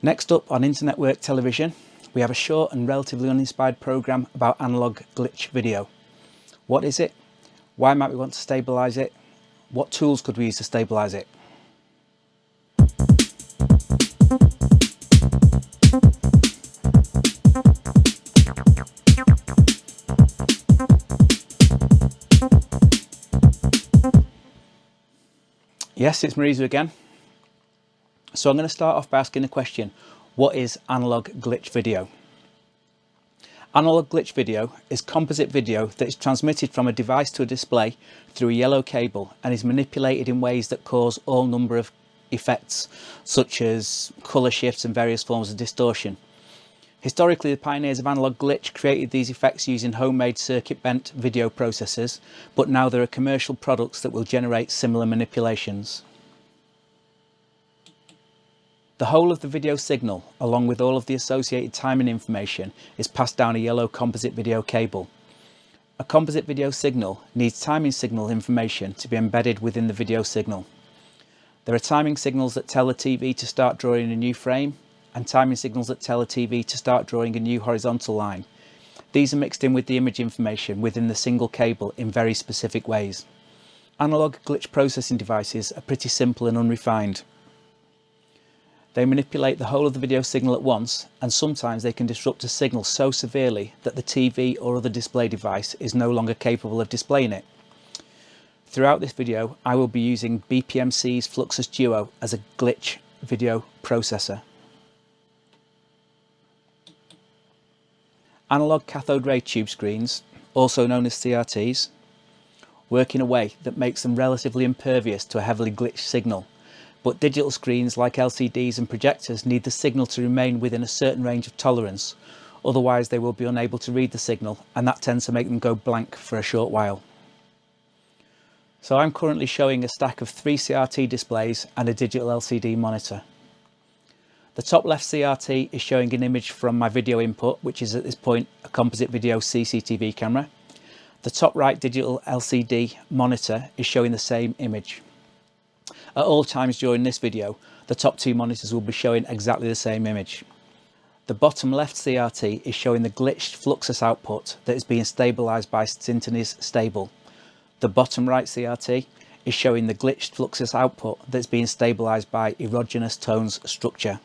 Next up on Internet Work Television, we have a short and relatively uninspired programme about analog glitch video. What is it? Why might we want to stabilise it? What tools could we use to stabilise it? Yes, it's Marizu again. So I'm going to start off by asking the question, what is analog glitch video? Analog glitch video is composite video that is transmitted from a device to a display through a yellow cable and is manipulated in ways that cause all number of effects, such as colour shifts and various forms of distortion. Historically, the pioneers of analog glitch created these effects using homemade circuit-bent video processors, but now there are commercial products that will generate similar manipulations. The whole of the video signal, along with all of the associated timing information, is passed down a yellow composite video cable. A composite video signal needs timing signal information to be embedded within the video signal. There are timing signals that tell the TV to start drawing a new frame, and timing signals that tell the TV to start drawing a new horizontal line. These are mixed in with the image information within the single cable in very specific ways. Analog glitch processing devices are pretty simple and unrefined. They manipulate the whole of the video signal at once, and sometimes they can disrupt a signal so severely that the TV or other display device is no longer capable of displaying it. Throughout this video, I will be using BPMC's Fluxus Duo as a glitch video processor. Analog cathode ray tube screens, also known as CRTs, work in a way that makes them relatively impervious to a heavily glitched signal. But digital screens like LCDs and projectors need the signal to remain within a certain range of tolerance, otherwise they will be unable to read the signal, and that tends to make them go blank for a short while. So I'm currently showing a stack of 3 CRT displays and a digital LCD monitor. The top left CRT is showing an image from my video input, which is at this point a composite video CCTV camera. The top right digital LCD monitor is showing the same image. At all times during this video, the top 2 monitors will be showing exactly the same image. The bottom left CRT is showing the glitched Fluxus output that is being stabilised by Syntonie Stable. The bottom right CRT is showing the glitched Fluxus output that's being stabilised by Erogenous Tones Structure.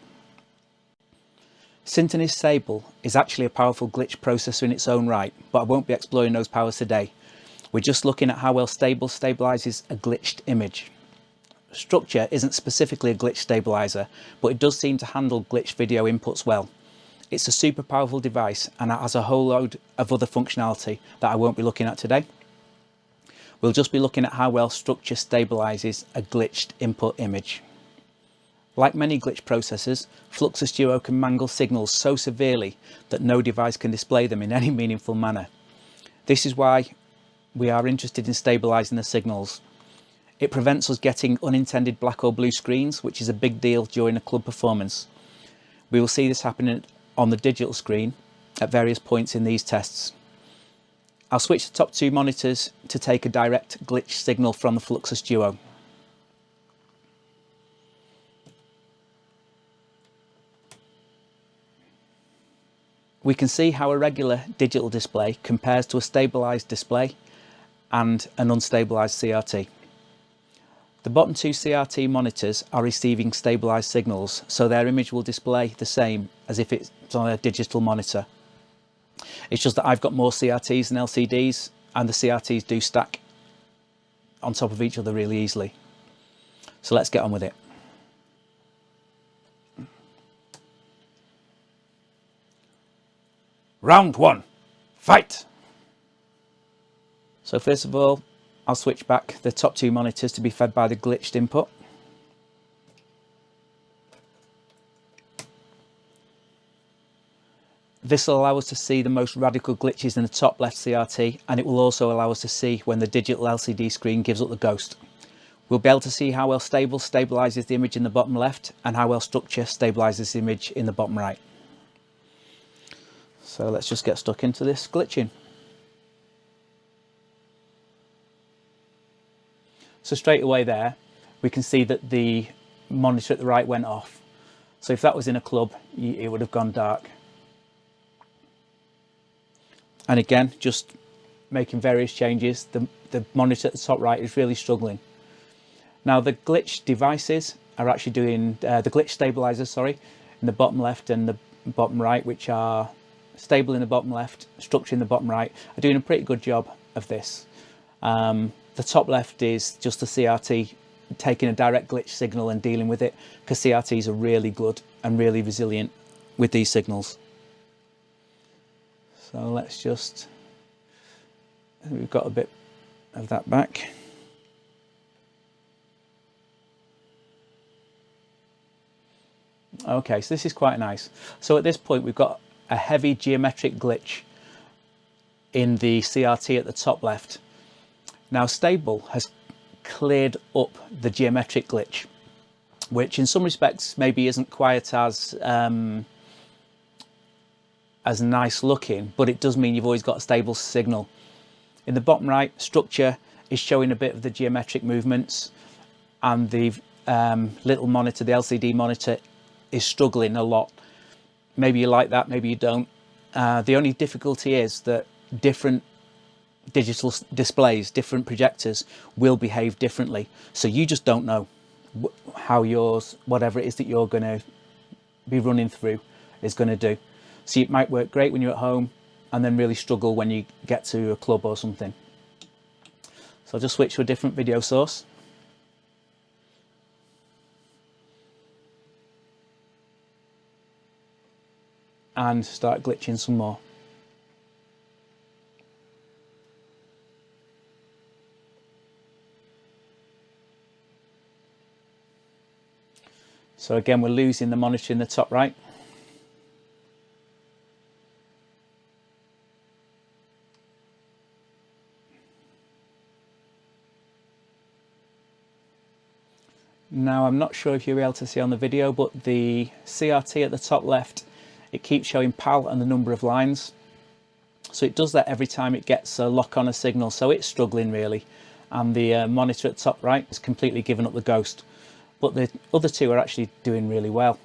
Syntonie Stable is actually a powerful glitch processor in its own right, but I won't be exploring those powers today. We're just looking at how well Stable stabilises a glitched image. Structure isn't specifically a glitch stabilizer, but it does seem to handle glitched video inputs well. It's a super powerful device and it has a whole load of other functionality that I won't be looking at today. We'll just be looking at how well Structure stabilizes a glitched input image. Like many glitch processors, Fluxus Duo can mangle signals so severely that no device can display them in any meaningful manner. This is why we are interested in stabilizing the signals. It prevents us getting unintended black or blue screens, which is a big deal during a club performance. We will see this happening on the digital screen at various points in these tests. I'll switch the top 2 monitors to take a direct glitch signal from the Fluxus Duo. We can see how a regular digital display compares to a stabilised display and an unstabilised CRT. The bottom 2 CRT monitors are receiving stabilised signals, so their image will display the same as if it's on a digital monitor. It's just that I've got more CRTs than LCDs, and the CRTs do stack on top of each other really easily. So let's get on with it. Round 1, fight! So first of all, I'll switch back the top 2 monitors to be fed by the glitched input. This will allow us to see the most radical glitches in the top left CRT, and it will also allow us to see when the digital LCD screen gives up the ghost. We'll be able to see how well Stable stabilises the image in the bottom left and how well Structure stabilises the image in the bottom right. So let's just get stuck into this glitching. So straight away there, we can see that the monitor at the right went off. So if that was in a club, it would have gone dark. And again, just making various changes. The monitor at the top right is really struggling. Now the glitch devices are actually doing, the glitch stabilizers, sorry, in the bottom left and the bottom right, which are stable in the bottom left, structure in the bottom right, are doing a pretty good job of this. The top left is just the CRT taking a direct glitch signal and dealing with it, because CRTs are really good and really resilient with these signals. So let's just, we've got a bit of that back. Okay, so this is quite nice. So at this point we've got a heavy geometric glitch in the CRT at the top left. Now Stable has cleared up the geometric glitch, which in some respects maybe isn't quite as nice looking, but it does mean you've always got a stable signal. In the bottom right, structure is showing a bit of the geometric movements, and the little monitor, the LCD monitor, is struggling a lot. Maybe you like that, maybe you don't. The only difficulty is that different digital displays, different projectors will behave differently. So you just don't know how yours, whatever it is that you're going to be running through, is going to do. So it might work great when you're at home and then really struggle when you get to a club or something. So I'll just switch to a different video source. And start glitching some more. So again, we're losing the monitor in the top right. Now I'm not sure if you'll be able to see on the video, but the CRT at the top left, it keeps showing PAL and the number of lines. So it does that every time it gets a lock on a signal, so it's struggling really. And the monitor at the top right has completely given up the ghost. But the other two are actually doing really well.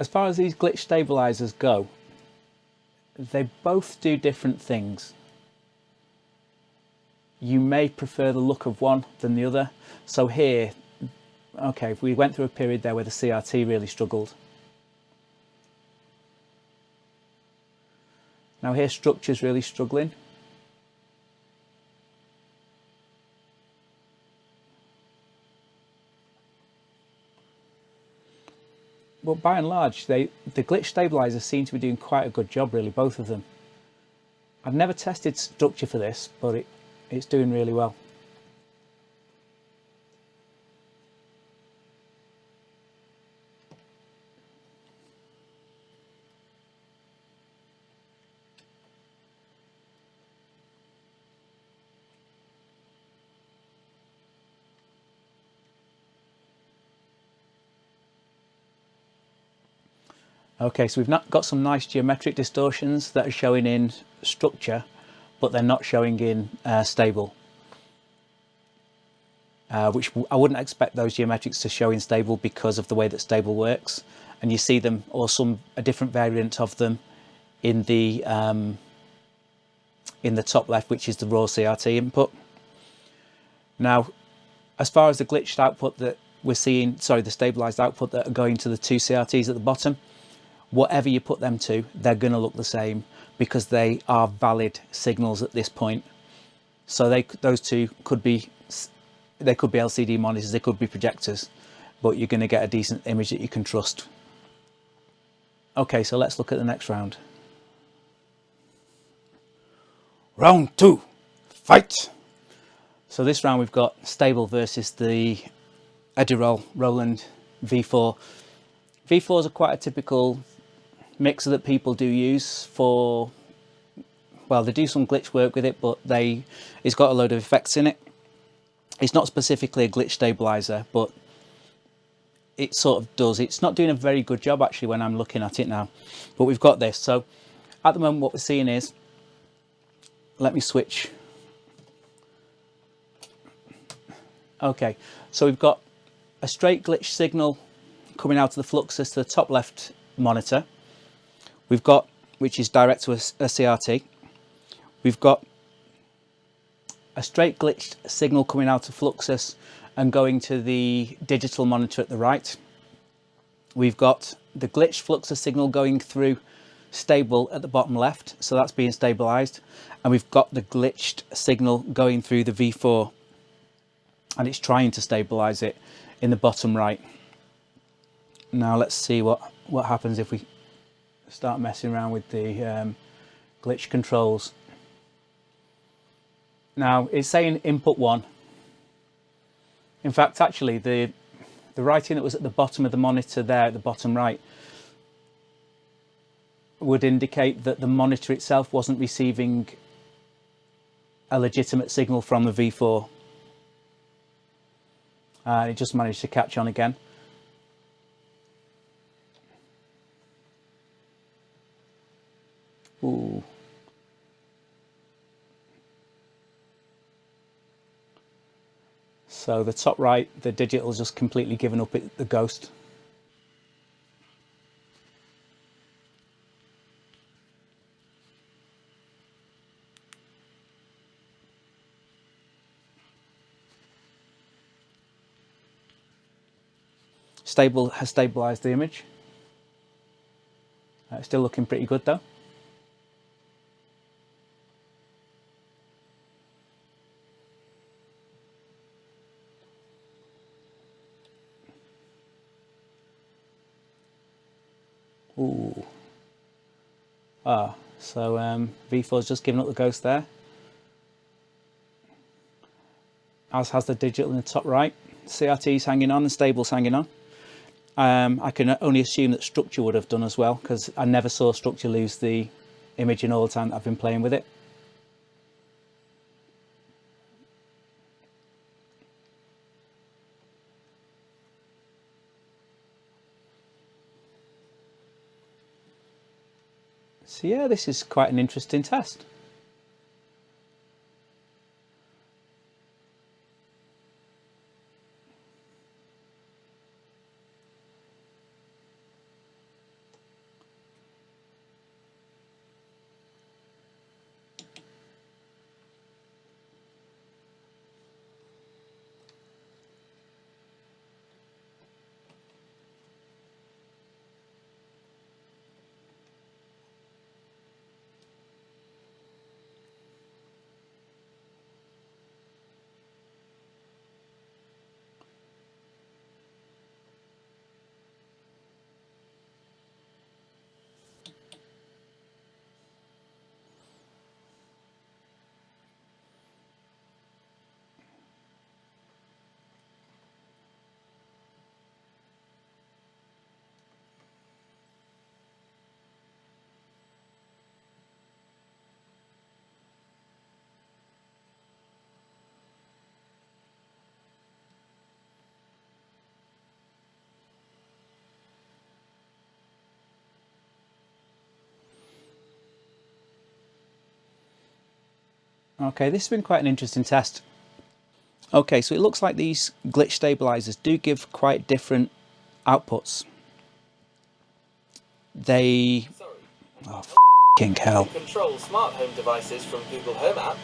As far as these glitch stabilizers go, they both do different things. You may prefer the look of one than the other. So here, okay, we went through a period there where the CRT really struggled. Now here, structure's really struggling. But by and large, the glitch stabilizers seem to be doing quite a good job, really, both of them. I've never tested structure for this, but it's doing really well. Okay, so we've not got some nice geometric distortions that are showing in structure, but they're not showing in stable. Which I wouldn't expect those geometrics to show in stable because of the way that stable works. And you see them, or a different variant of them, in the top left, which is the raw CRT input. Now, as far as the glitched output that we're seeing, sorry, the stabilized output that are going to the two CRTs at the bottom, whatever you put them to, they're going to look the same because they are valid signals at this point. So those two could be, they could be LCD monitors, they could be projectors, but you're going to get a decent image that you can trust. Okay, so let's look at the next round. Round 2, fight! So this round we've got stable versus the Edirol Roland V4. V4s are quite a typical mixer that people do use for, well, they do some glitch work with it, but it's got a load of effects in it. It's not specifically a glitch stabilizer, but it sort of does. It's not doing a very good job actually when I'm looking at it now, but we've got this. So at the moment what we're seeing is, let me switch. Okay, so we've got a straight glitch signal coming out of the Fluxus to the top left monitor. We've got, which is direct to a CRT. We've got a straight glitched signal coming out of Fluxus and going to the digital monitor at the right. We've got the glitched Fluxus signal going through stable at the bottom left, so that's being stabilized. And we've got the glitched signal going through the V4, and it's trying to stabilize it in the bottom right. Now let's see what happens if we start messing around with the glitch controls. Now it's saying input 1. In fact, actually the writing that was at the bottom of the monitor there at the bottom right would indicate that the monitor itself wasn't receiving a legitimate signal from the V4. It just managed to catch on again. Ooh. So the top right, the digital's just completely given up the ghost. Stable has stabilized the image. Still looking pretty good though. Ooh. So V4's just given up the ghost there. As has the digital in the top right. CRT's hanging on and Stable's hanging on. I can only assume that Structure would have done as well, because I never saw Structure lose the image in all the time that I've been playing with it. So yeah, this is quite an interesting test. Okay, this has been quite an interesting test. Okay, so it looks like these glitch stabilizers do give quite different outputs. They... Oh, f***ing hell. You can control smart home devices from Google Home app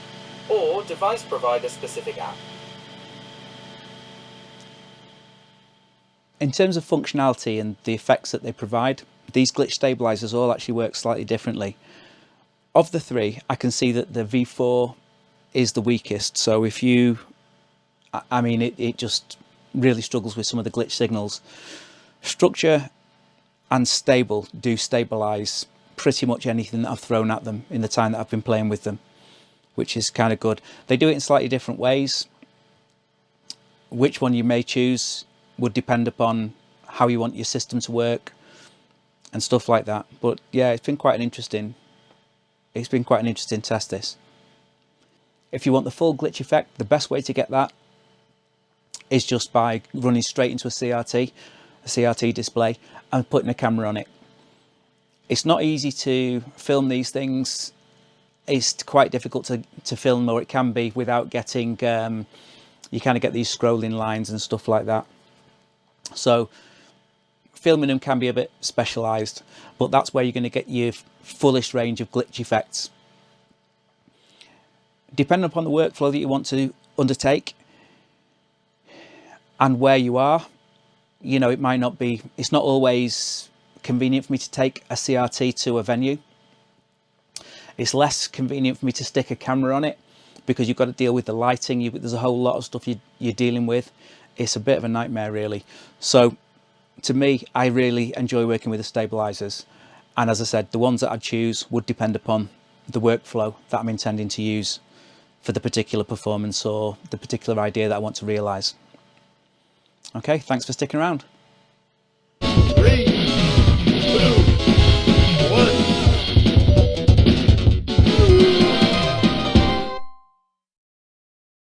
or device provider specific app. In terms of functionality and the effects that they provide, these glitch stabilizers all actually work slightly differently. Of the three, I can see that the V4 is the weakest. So if you, I mean, it just really struggles with some of the glitch signals. Structure and Stable do stabilize pretty much anything that I've thrown at them in the time that I've been playing with them, which is kind of good. They do it in slightly different ways. Which one you may choose would depend upon how you want your system to work and stuff like that. But yeah, it's been quite an interesting test, this. If you want the full glitch effect, the best way to get that is just by running straight into a CRT display and putting a camera on it. It's not easy to film these things. It's quite difficult to film, or it can be, without getting you kind of get these scrolling lines and stuff like that. So filming them can be a bit specialized, but that's where you're going to get your fullest range of glitch effects. Depending upon the workflow that you want to undertake and where you are, you know, it's not always convenient for me to take a CRT to a venue. It's less convenient for me to stick a camera on it because you've got to deal with the lighting. There's a whole lot of stuff you're dealing with. It's a bit of a nightmare, really. So to me, I really enjoy working with the stabilizers. And as I said, the ones that I'd choose would depend upon the workflow that I'm intending to use for the particular performance or the particular idea that I want to realize. Okay, thanks for sticking around. 3